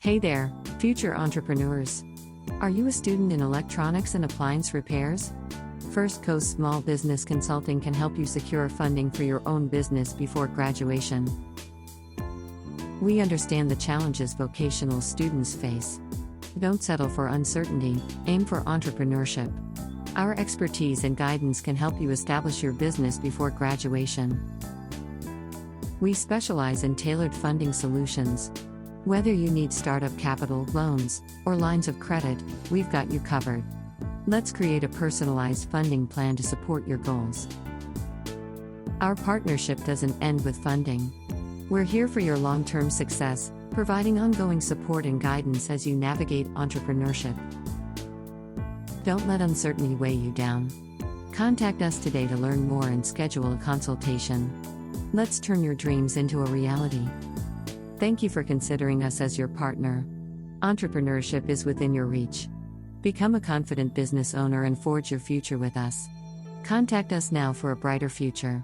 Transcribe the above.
Hey there, future entrepreneurs. Are you a student in electronics and appliance repairs? First Coast Small Business Consulting can help you secure funding for your own business before graduation. We understand the challenges vocational students face. Don't settle for uncertainty, aim for entrepreneurship. Our expertise and guidance can help you establish your business before graduation. We specialize in tailored funding solutions. Whether you need startup capital, loans, or lines of credit, we've got you covered. Let's create a personalized funding plan to support your goals. Our partnership doesn't end with funding. We're here for your long-term success, providing ongoing support and guidance as you navigate entrepreneurship. Don't let uncertainty weigh you down. Contact us today to learn more and schedule a consultation. Let's turn your dreams into a reality. Thank you for considering us as your partner. Entrepreneurship is within your reach. Become a confident business owner and forge your future with us. Contact us now for a brighter future.